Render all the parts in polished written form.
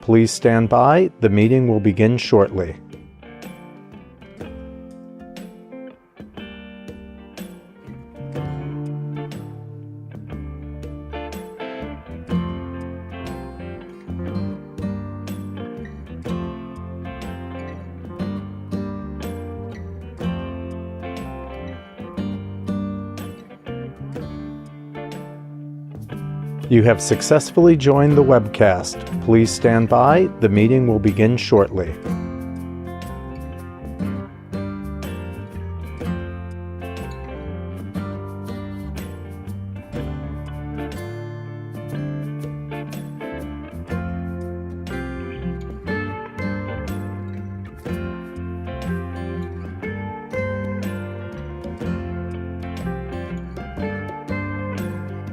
Please stand by. The meeting will begin shortly. You have successfully joined the webcast. Please stand by. The meeting will begin shortly.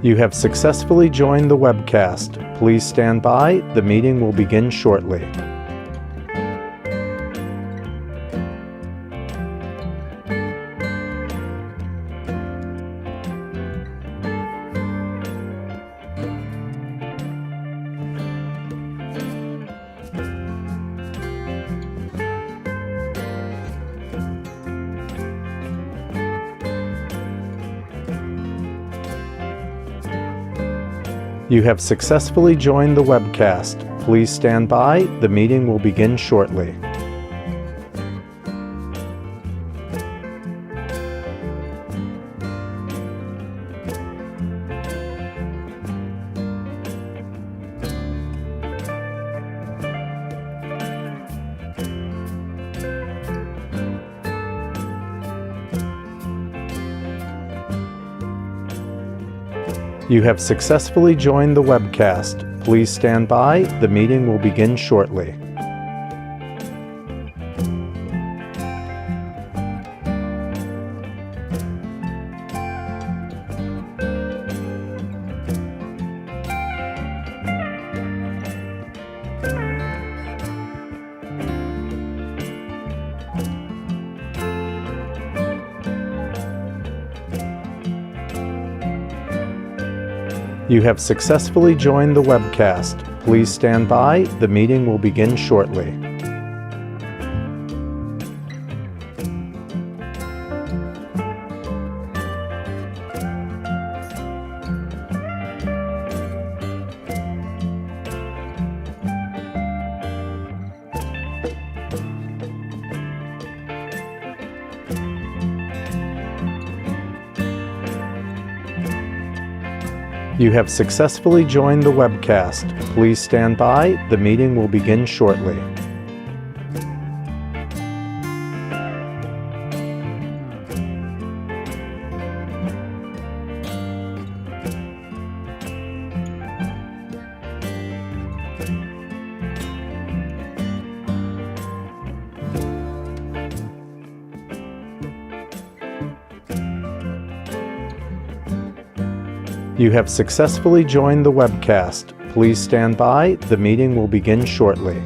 You have successfully joined the webcast. Please stand by. The meeting will begin shortly. You have successfully joined the webcast. Please stand by. The meeting will begin shortly. You have successfully joined the webcast. Please stand by. The meeting will begin shortly. You have successfully joined the webcast. Please stand by. The meeting will begin shortly. You have successfully joined the webcast. Please stand by. The meeting will begin shortly. You have successfully joined the webcast. Please stand by. The meeting will begin shortly.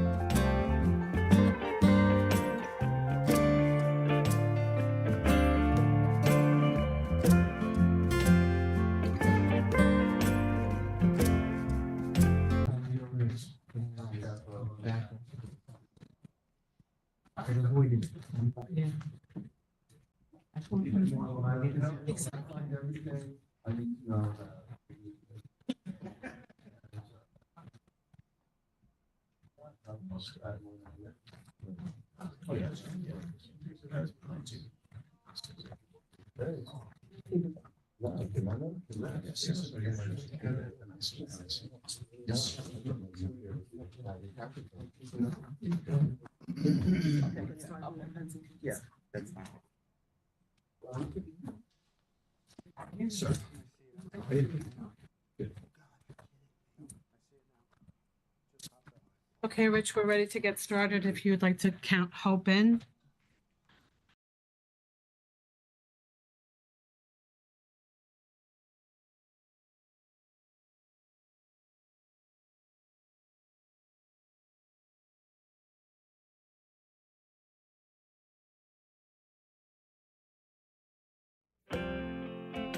Okay, Rich, we're ready to get started. If you'd like to count Hope in.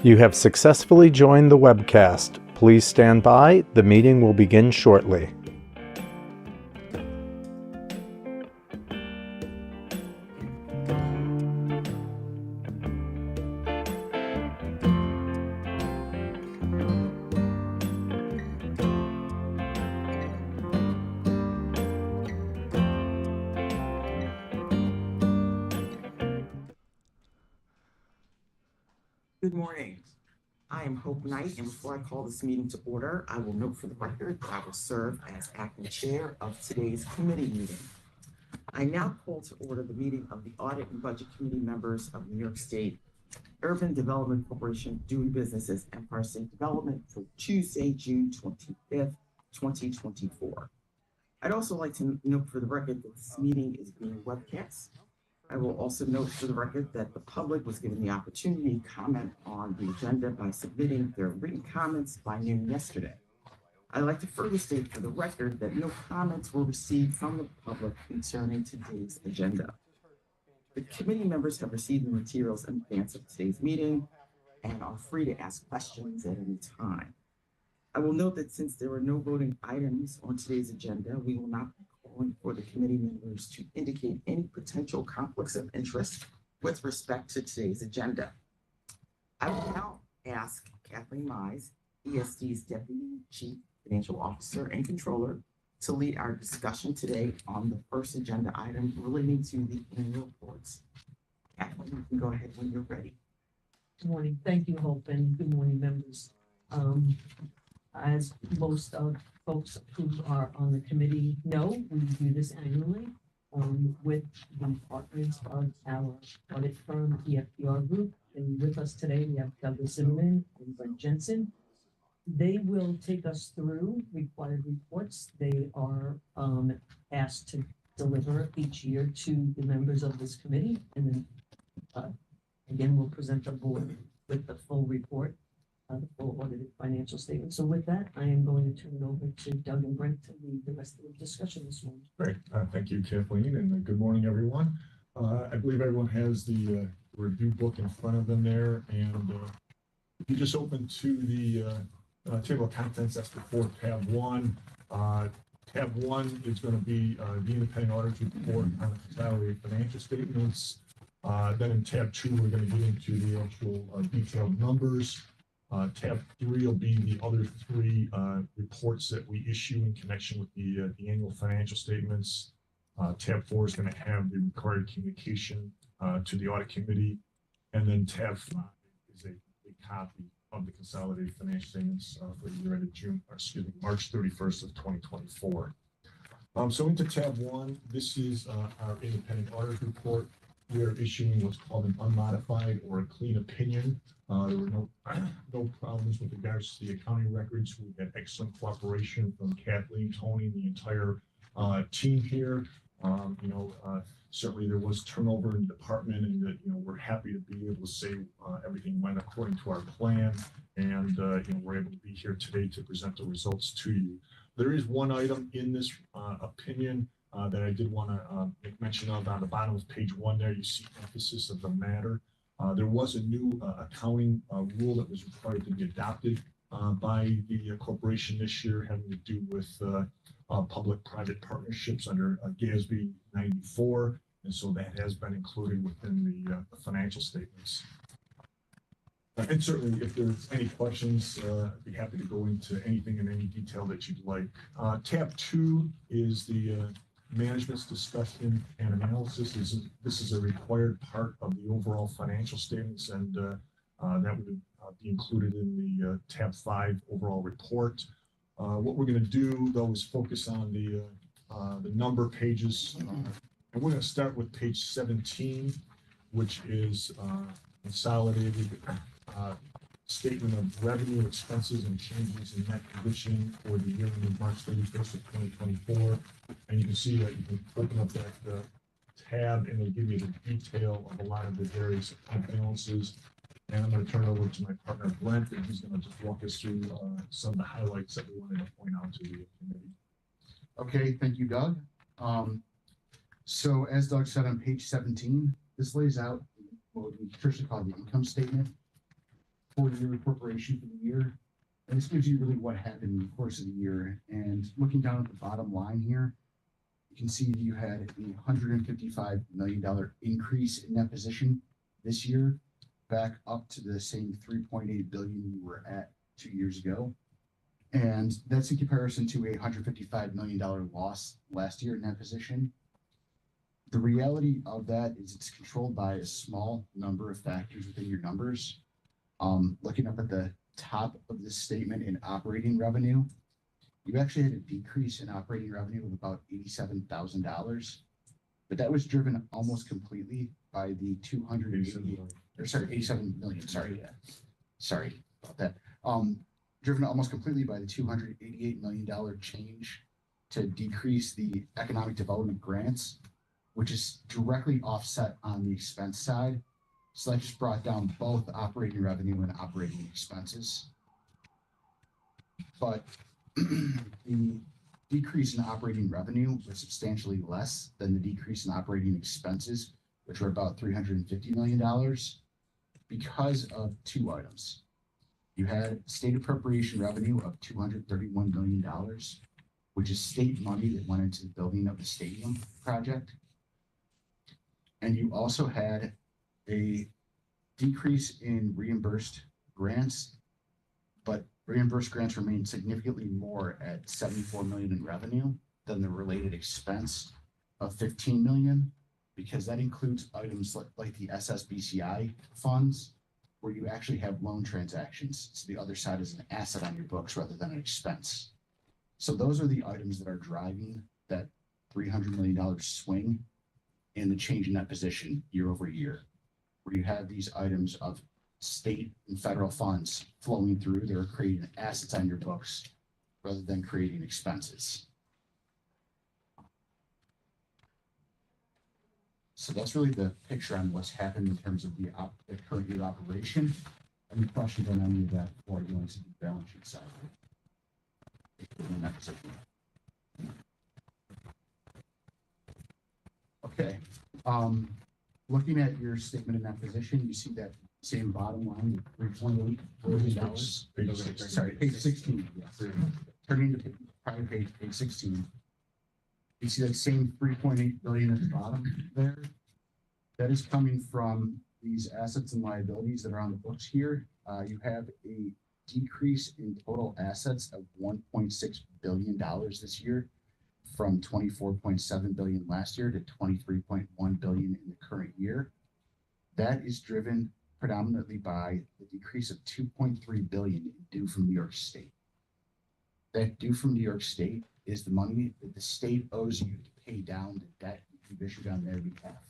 You have successfully joined the webcast. Please stand by. The meeting will begin shortly. Good morning. I am Hope Knight, and before I call this meeting to order, I will note for the record that I will serve as acting chair of today's committee meeting. I now call to order the meeting of the Audit and Budget Committee members of New York State Urban Development Corporation doing business as Empire State Development for Tuesday, June 25th, 2024. I'd also like to note for the record that this meeting is being webcast. I will also note for the record that the public was given the opportunity to comment on the agenda by submitting their written comments by noon yesterday. I'd like to further state for the record that no comments were received from the public concerning today's agenda. The committee members have received the materials in advance of today's meeting and are free to ask questions at any time. I will note that since there are no voting items on today's agenda, we will not be calling for the committee members to indicate any potential conflicts of interest with respect to today's agenda. I will now ask Kathleen Mize, ESD's Deputy Chief Financial Officer and Controller, to lead our discussion today on the first agenda item relating to the annual reports. Kathleen, you can go ahead when you're ready. Good morning. Thank you, Hope, and good morning, members. As most of folks who are on the committee know, we do this annually with the partners of our audit firm, EFPR Group. And with us today, we have Douglas Zimmerman and Brent Jensen. They will take us through required reports. They are asked to deliver each year to the members of this committee. And then again, we'll present the board with the full report. The full audited financial statement. So with that, I am going to turn it over to Doug and Brent to lead the rest of the discussion this morning. Great. Thank you, Kathleen, and good morning, everyone. I believe everyone has the review book in front of them there, and if you just open to the table of contents, that's before tab 1. Tab 1 is going to be the independent auditor's report on the consolidated financial statements. Then in tab 2, we're going to get into the actual detailed numbers. Tab 3 will be the other 3 reports that we issue in connection with the annual financial statements. Tab 4 is going to have the required communication to the audit committee. And then tab 5 is a copy of the consolidated financial statements for the year ended March 31st of 2024. So into tab 1, this is our independent audit report. We are issuing what's called an unmodified or a clean opinion. There were no problems with regards to the accounting records. We had excellent cooperation from Kathleen, Tony, and the entire team here. Certainly there was turnover in the department, and we're happy to be able to say everything went according to our plan, and we're able to be here today to present the results to you. There is one item in this opinion that I did want to make mention of. On the bottom of page 1 there, you see emphasis of the matter. There was a new accounting rule that was required to be adopted by the corporation this year, having to do with public-private partnerships under GASB 94, and so that has been included within the financial statements. And certainly, if there's any questions, I'd be happy to go into anything in any detail that you'd like. Tab 2 is the management's discussion and analysis. This is a required part of the overall financial statements, and that would be included in the tab 5 overall report. What we're going to do, though, is focus on the number pages, and we're going to start with page 17, which is consolidated statement of revenue, expenses, and changes in net position for the year ending March 31st of 2024. And you can see that you can open up that tab, and it'll give you the detail of a lot of the various account balances. And I'm going to turn it over to my partner, Brent, and he's going to just walk us through some of the highlights that we wanted to point out to the committee. Okay, thank you, Doug. So as Doug said on page 17, this lays out what we traditionally call the income statement for the corporation for the year. And this gives you really what happened in the course of the year. And looking down at the bottom line here, you can see that you had a $155 million increase in net position this year, back up to the same $3.8 billion you were at 2 years ago. And that's in comparison to a $155 million loss last year in that position. The reality of that is it's controlled by a small number of factors within your numbers. Looking up at the top of this statement in operating revenue, you actually had a decrease in operating revenue of about $87,000, but that was driven almost completely by the 288, or sorry, 87 million, sorry. Sorry about that. Driven almost completely by the $288 million change to decrease the economic development grants, which is directly offset on the expense side. So that just brought down both operating revenue and operating expenses. But the decrease in operating revenue was substantially less than the decrease in operating expenses, which were about $350 million, because of two items. You had state appropriation revenue of $231 million, which is state money that went into the building of the stadium project. And you also had a decrease in reimbursed grants, but reimbursed grants remain significantly more at 74 million in revenue than the related expense of 15 million, because that includes items like the SSBCI funds, where you actually have loan transactions. So the other side is an asset on your books rather than an expense. So those are the items that are driving that $300 million swing in the change in that position year over year, where you have these items of state and federal funds flowing through. They're creating assets on your books rather than creating expenses. So that's really the picture on what's happened in terms of the current year operation. Any questions on any of that before I go into the balance sheet side? Okay. Looking at your statement in that position, you see that same bottom line, $3.8 billion. Sorry, page 16. Yes. Turning to prior page 16. You see that same 3.8 billion at the bottom there. That is coming from these assets and liabilities that are on the books here. You have a decrease in total assets of $1.6 billion this year, from 24.7 billion last year to 23.1 billion in the current year. That is driven predominantly by the decrease of 2.3 billion due from New York State. That due from New York State is the money that the state owes you to pay down the debt you've issued on their behalf.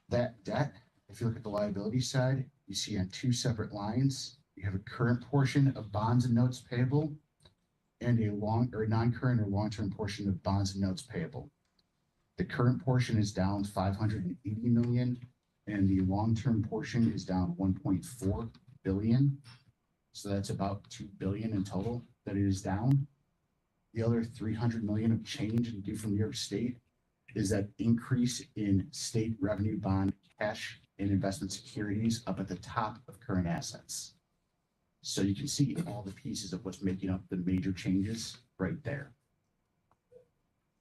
That debt, if you look at the liability side, you see on two separate lines. You have a current portion of bonds and notes payable, and a non-current or long-term portion of bonds and notes payable. The current portion is down 580 million, and the long-term portion is down 1.4 billion. So that's about 2 billion in total that it is down. The other 300 million of change due from New York State is that increase in state revenue bond cash and investment securities up at the top of current assets. So you can see all the pieces of what's making up the major changes right there.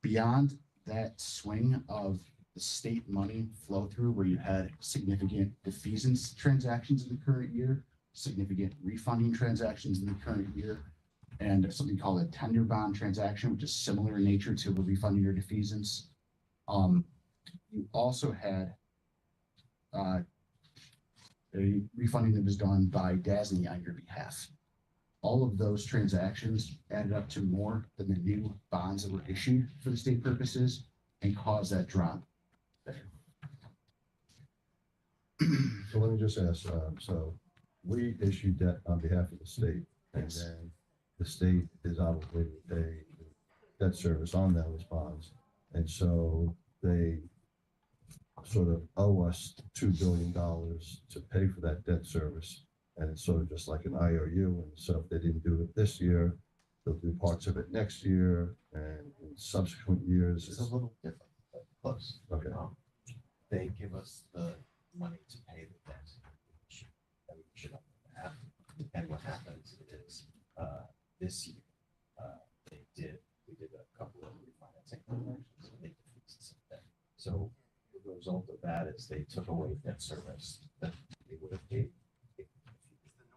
Beyond that swing of the state money flow through, where you had significant defeasance transactions in the current year, significant refunding transactions in the current year, and something called a tender bond transaction, which is similar in nature to a refunding or defeasance. You also had a refunding that was done by DASNY on your behalf. All of those transactions added up to more than the new bonds that were issued for the state purposes and caused that drop there. So let me just ask, so we issue debt on behalf of the state, and Yes. then the state is obligated to pay debt service on those bonds. And so they sort of owe us $2 billion to pay for that debt service. And it's sort of just like an IOU. And so if they didn't do it this year, they'll do parts of it next year and in subsequent years. It's a little different, but close. Okay. They give us the money to pay the debt that we should have. And what happens is, this year, we did a couple of refinancing transactions, and they defeased some debt. So the result of that is they took away debt service that they would have paid.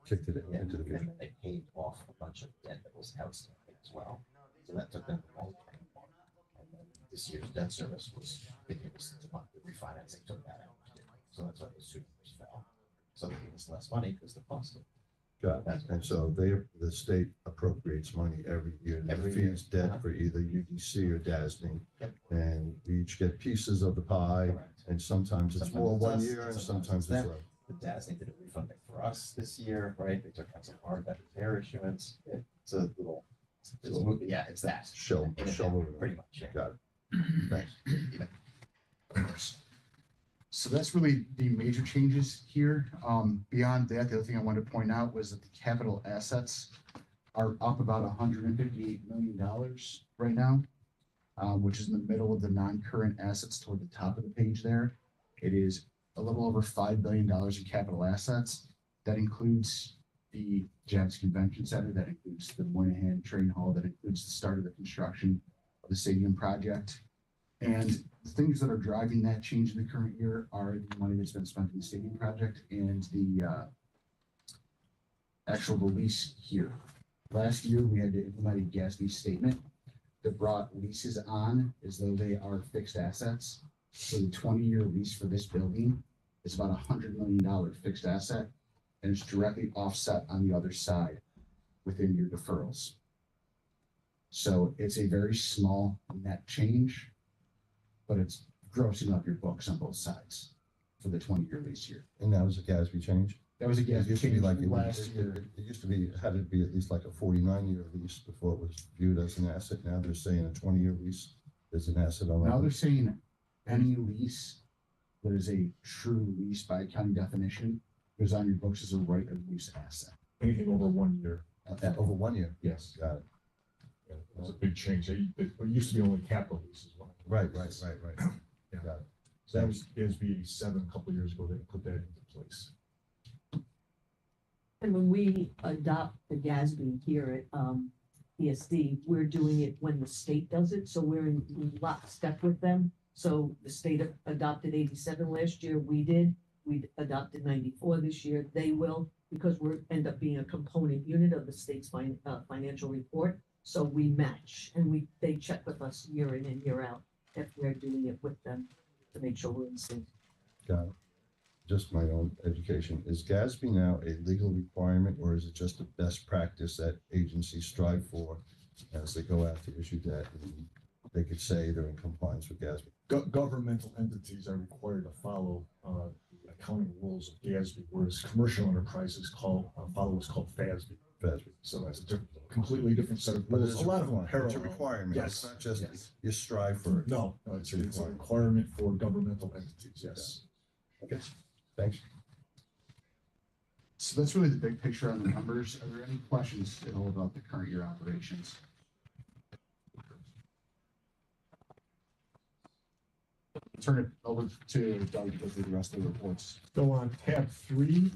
Kicked it And into the future. then they paid off a bunch of debt that was outstanding as well. So that took them a long time. And then this year's debt service was, it was the refinancing took that out. So that's why the super fell. so they give us less money because the cost of. Got it. And so the state appropriates money every year. That Every year. feeds debt for either UDC or DASNY. Yep. And we each get pieces of the pie, Correct. and sometimes it's Sometimes more it's one us, year and sometimes sometimes it's it's them. less. The DASNY did a refunding for us this year, right? They took out some hard that was their issuance. It's a little, yeah, it's that. Show Yeah, moving. pretty much, yeah. Got it. Thanks. Of course. So that's really the major changes here. Beyond that, the other thing I wanted to point out was that the capital assets are up about $158 million right now, which is in the middle of the non-current assets toward the top of the page there. It is a little over $5 billion in capital assets. That includes the Javits Convention Center, that includes the Moynihan Train Hall, that includes the start of the construction of the stadium project. And the things that are driving that change in the current year are the money that's been spent in the stadium project and the actual release here. Last year, we had to implement a GASB statement that brought leases on as though they are fixed assets. So the 20-year lease for this building is about $100 million fixed asset, and it's directly offset on the other side within your deferrals. So it's a very small net change, but it's grossing up your books on both sides for the 20-year lease year. And that was a GASB change? That was a It GASB used to be change like, last year. it used to be, had to be at least like a 49-year lease before it was viewed as an asset. Now they're saying a 20-year lease is an asset on. Now they're saying any lease that is a true lease by accounting definition goes on your books as a right of use asset. Anything over 1 year. Over 1 year. Yes. Got it. Yeah, it was a big change. It used to be only capital leases. Right. Yeah. Got it. So that was GASB 7 a couple of years ago. They put that into place. And when we adopt the GASB here at ESD, we're doing it when the state does it, so we're in lockstep with them. So the state adopted 87 last year, we did. We adopted 94 this year, they will, because we're end up being a component unit of the state's financial report. So we match, and they check with us year in and year out if we're doing it with them to make sure we're in sync. Got it. Just my own education. Is GASB now a legal requirement, or is it just a best practice that agencies strive for as they go out to issue debt? And they could say they're in compliance with GASB. Governmental entities are required to follow the accounting rules of GASB, whereas commercial enterprises follow what's called FASB. FASB. So that's a completely different set of But rules. it's A lot of them It's parallel. a requirement. Yes. It's not just Yes. you strive for it. No, it's a requirement for governmental entities. Yes. Okay. Thanks. So that's really the big picture on the numbers. Are there any questions at all about the current year operations? Turn it over to Doug to go through the rest of the reports. So on tab 3,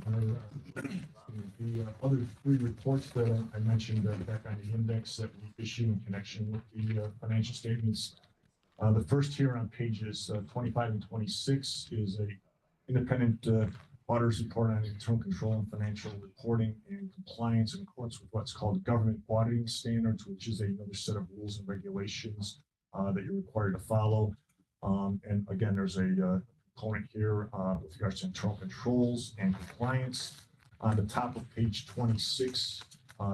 the other 3 reports that I mentioned back on the index that we issue in connection with the financial statements. The first here on pages 25 and 26 is a independent auditor's report on internal control and financial reporting and compliance in accordance with what's called government auditing standards, which is another set of rules and regulations that you're required to follow. And again, there's a component here with regards to internal controls and compliance. On the top of page 26,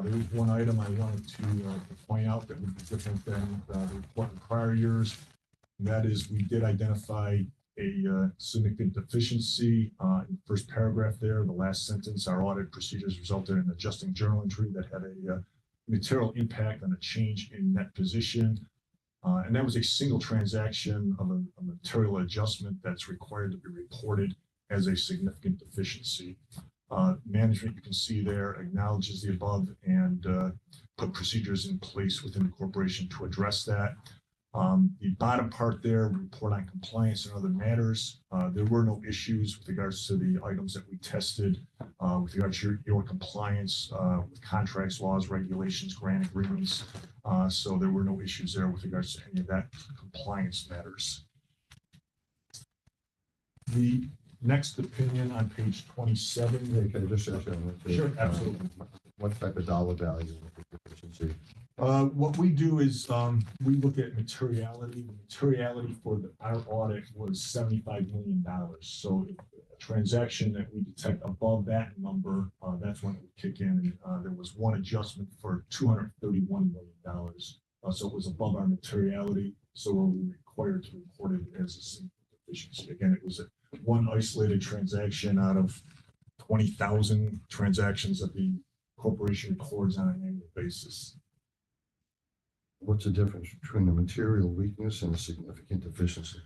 there is one item I wanted to point out that would be different than the report in prior years. And that is, we did identify a significant deficiency in the first paragraph there. The last sentence, our audit procedures resulted in adjusting journal entry that had a material impact on a change in net position. And that was a single transaction of a material adjustment that's required to be reported as a significant deficiency. Management, you can see there, acknowledges the above and put procedures in place within the corporation to address that. The bottom part there, report on compliance and other matters. There were no issues with regards to the items that we tested with regards to your compliance with contracts, laws, regulations, grant agreements. So there were no issues there with regards to any of that compliance matters. The next opinion on page 27. Can I just ask you? Sure, absolutely. What type of dollar value of the deficiency? What we do is we look at materiality. The materiality for our audit was $75 million. So transaction that we detect above that number, that's when it would kick in. There was one adjustment for $231 million. So it was above our materiality, so we're required to report it as a single deficiency. Again, it was one isolated transaction out of 20,000 transactions that the corporation records on an annual basis. What's the difference between a material weakness and a significant deficiency?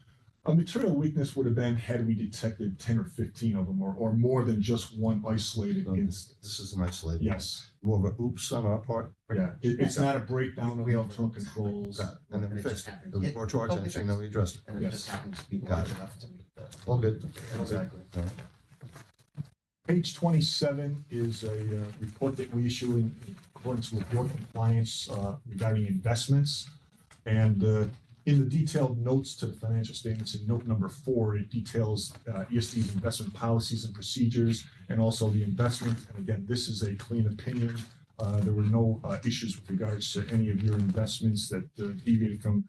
A material weakness would have been had we detected 10 or 15 of them, or more than just one isolated instance. This is an isolated. Yes, More of a oops on our part. yeah, it's not a breakdown of the internal controls. Got it. And then we It just fixed it. happened. It was brought to our attention, then we addressed it. And it Yes. just happens to be Got large it. enough to meet the. All good. Exactly. All right. Page 27 is a report that we issue in accordance with your compliance regarding investments. And in the detailed notes to the financial statements, in note number 4, it details ESD's investment policies and procedures, and also the investment. And again, this is a clean opinion. There were no issues with regards to any of your investments that deviated from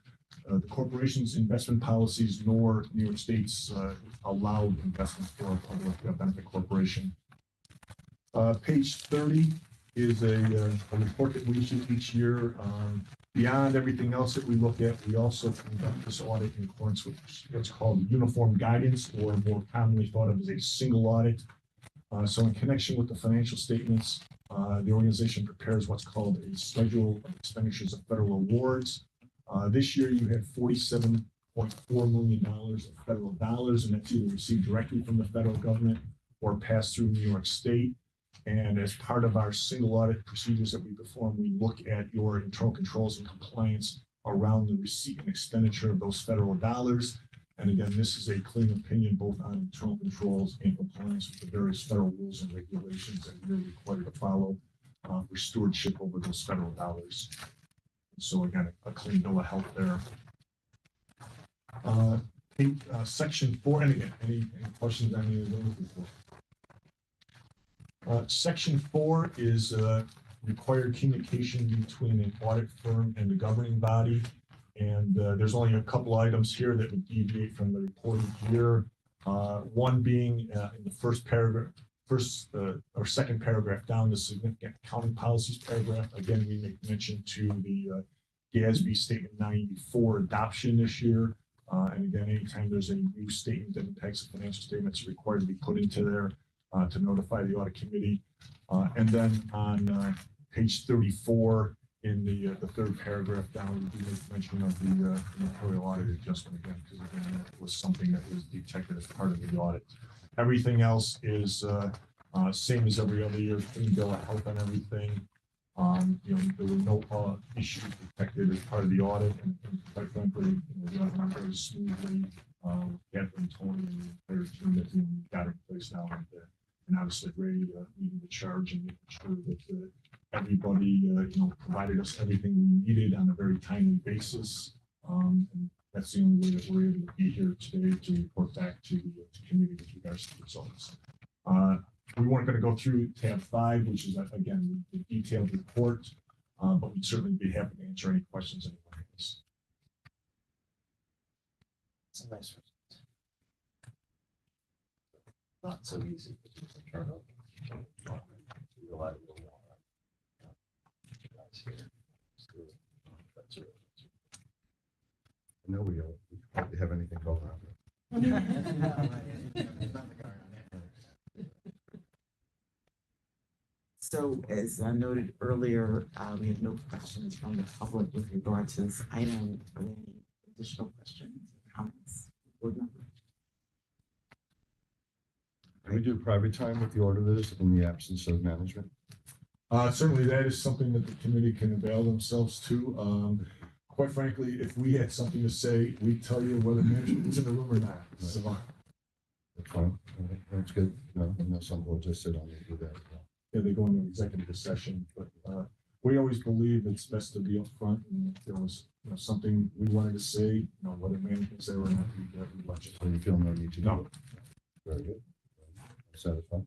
the corporation's investment policies, nor New York State's allowed investment for a public benefit corporation. Page 30 is a report that we issue each year. Beyond everything else that we look at, we also conduct this audit in accordance with what's called uniform guidance, or more commonly thought of as a single audit. So in connection with the financial statements, the organization prepares what's called a schedule of expenditures of federal awards. This year you had $47.4 million of federal dollars, and that's either received directly from the federal government or passed through New York State. And as part of our single audit procedures that we perform, we look at your internal controls and compliance around the receipt and expenditure of those federal dollars. And again, this is a clean opinion both on internal controls and compliance with the various federal rules and regulations that you're required to follow for stewardship over those federal dollars. So again, a clean bill of health there. Section 4, and again, any questions on any of those before? Section 4 is required communication between an audit firm and the governing body. And there's only a couple items here that would deviate from the reported year. One being in the first paragraph, or second paragraph down, the significant accounting policies paragraph. Again, we make mention to the GASB Statement 94 adoption this year. And again, anytime there's a new statement that impacts the financial statements, it's required to be put into there to notify the audit committee. And then on page 34, in the third paragraph down, we make mention of the material audit adjustment again, because again, that was something that was detected as part of the audit. Everything else is same as every other year, clean bill of health on everything. There were no issues detected as part of the audit, and quite frankly, the audit went very smoothly. Catherine, Tony, and the entire team that we got in place now, and obviously Ray leading the charge and making sure that everybody, provided us everything we needed on a very timely basis. And that's the only way that we're able to be here today to report back to the committee with regards to the results. We weren't going to go through tab 5, which is again the detailed report, but we'd certainly be happy to answer any questions anyone has. It's a nice result. Not so easy to turn up. Reliable water. That's here. That's it. I know we probably have anything going on. So as I noted earlier, we have no questions from the public with regard to this item. Are there any additional questions, comments? Board member? Can we do private time with the auditors in the absence of management? Certainly, that is something that the committee can avail themselves to. Quite frankly, if we had something to say, we'd tell you whether management is in the room or not. So, That's fine. All right, that's good. No, I know some boards just sit on and do that. yeah, they go into executive session, but we always believe it's best to be upfront. And if there was something we wanted to say, whether management's there or not, we'd let you So you feel no need to do know. it? Very good. Satisfied?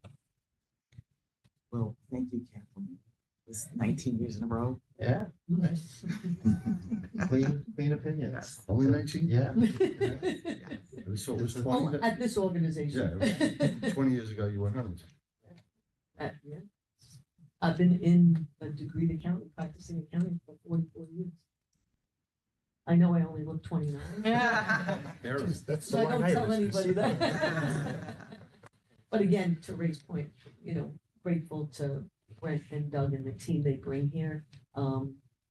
Well, thank you, Kathleen. It's 19 years in a row. Yeah. Clean opinions. Yes. Only 19? Yeah. So it was Oh, 20, at this organization. yeah, 20 years ago, you were 100. Yeah. I've been in a degreed accounting, practicing accounting for 44 years. I know I only look 29. Barely. That's So I don't tell anybody that. But again, to Ray's point, grateful to Brent and Doug and the team they bring here.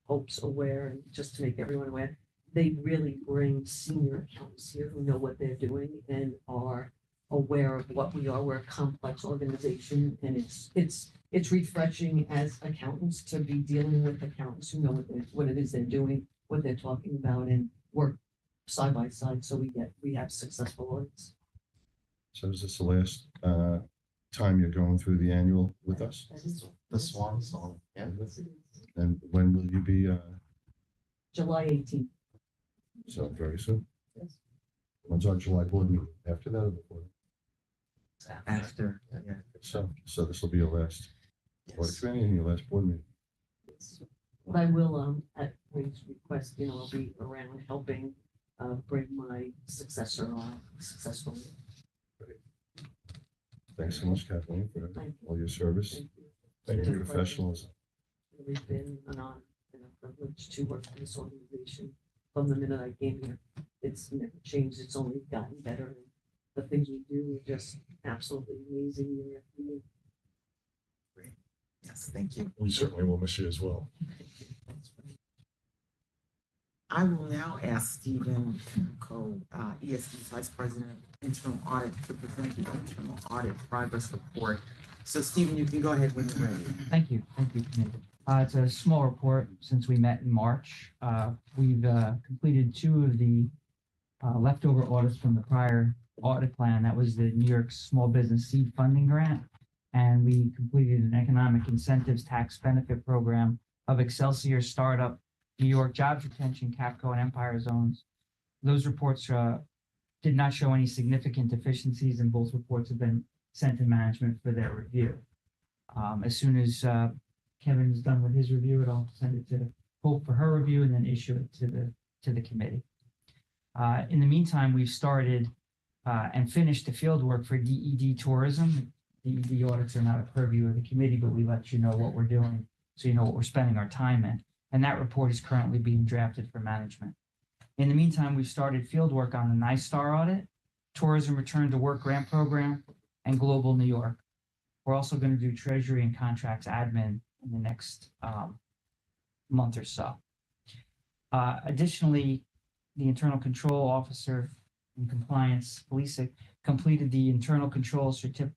Hope's aware, and just to make everyone aware, they really bring senior accountants here who know what they're doing and are aware of what we are. We're a complex organization, and it's refreshing as accountants to be dealing with accountants who know what it is they're doing, what they're talking about, and work side by side so we have successful audits. So is this the last time you're going through the annual with us? The swan song. Yeah. And when will you be, July 18th. so very soon? Yes. When's our July board meeting? After that or before? After, yeah. So this will be your last board Yes. training and your last board meeting. But I will, at Ray's request, I'll be around helping bring my successor on successfully. Thanks so much, Kathleen, for Thank you. all your service Thank you. Thank and you. your professionalism. It's really been an honor and a privilege to work for this organization from the minute I came here. It's never changed. It's only gotten better. And the things we do are just absolutely amazing year after year. Yes, thank you. We certainly will miss you as well. I will now ask Stephen Kimco, ESD's Vice President of Internal Audit, to present the Internal Audit Progress Report. So Stephen, you can go ahead when you're ready. Thank you, Committee. It's a small report since we met in March. We've completed 2 of the leftover audits from the prior audit plan. That was the New York Small Business Seed Funding Grant. And we completed an economic incentives tax benefit program of Excelsior Startup, New York Jobs Retention, Capco, and Empire Zones. Those reports did not show any significant deficiencies, and both reports have been sent to management for their review. As soon as Kevin's done with his review, I'll send it to Hope for her review and then issue it to the committee. In the meantime, we've started and finished the field work for DED tourism. DED audits are not a purview of the committee, but we let you know what we're doing so you know what we're spending our time in. And that report is currently being drafted for management. In the meantime, we've started field work on the NYS audit, Tourism Return to Work Grant Program, and Global New York. We're also going to do Treasury and Contracts Admin in the next month or so. Additionally, the Internal Control Officer in Compliance, Lisa, completed the Internal Control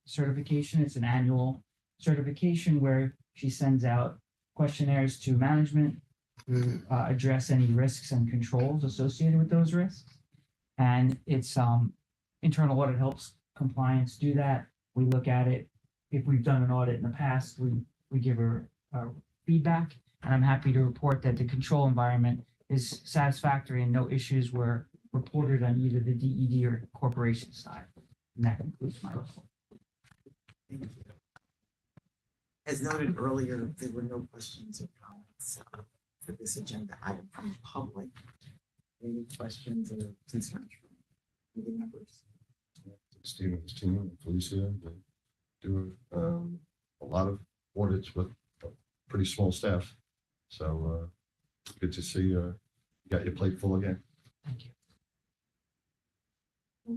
Certification. It's an annual certification where she sends out questionnaires to management to address any risks and controls associated with those risks. And it's internal audit helps compliance do that. We look at it. If we've done an audit in the past, we give her feedback. And I'm happy to report that the control environment is satisfactory and no issues were reported on either the DED or corporation side. And that concludes my report. Thank you. As noted earlier, there were no questions or comments for this agenda item from the public. Any questions or concerns from committee members? Stephen's team and Felicia, they do a lot of audits with a pretty small staff. So good to see you got your plate full again. Thank you.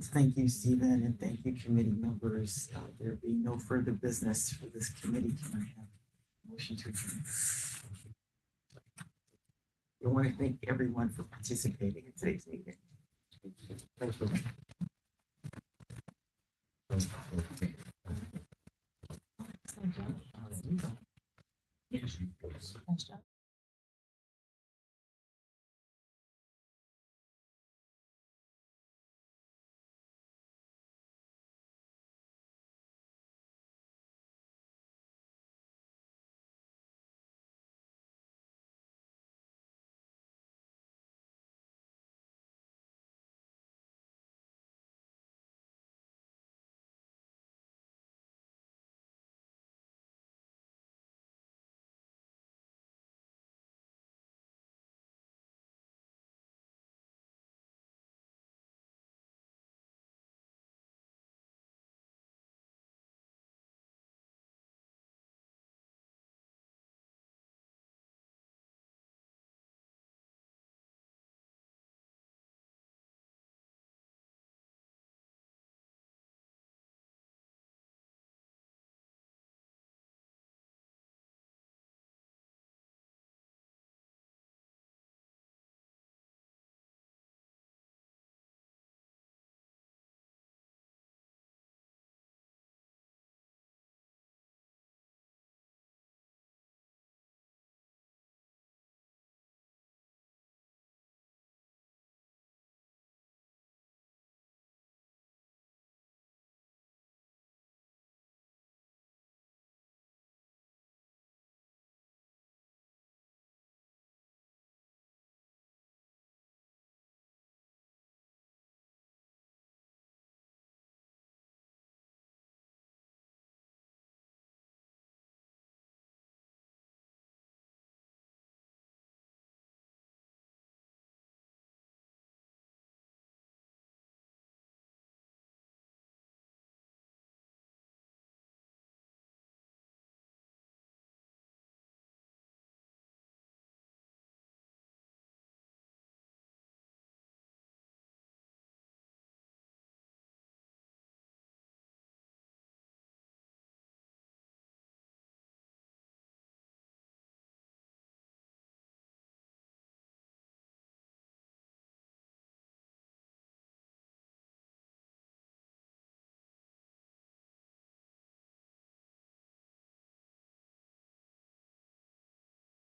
Thank you, Stephen, and thank you, committee members. There being no further business for this committee, can I have a motion to adjourn? I want to thank everyone for participating in today's meeting. Thanks for Thank you.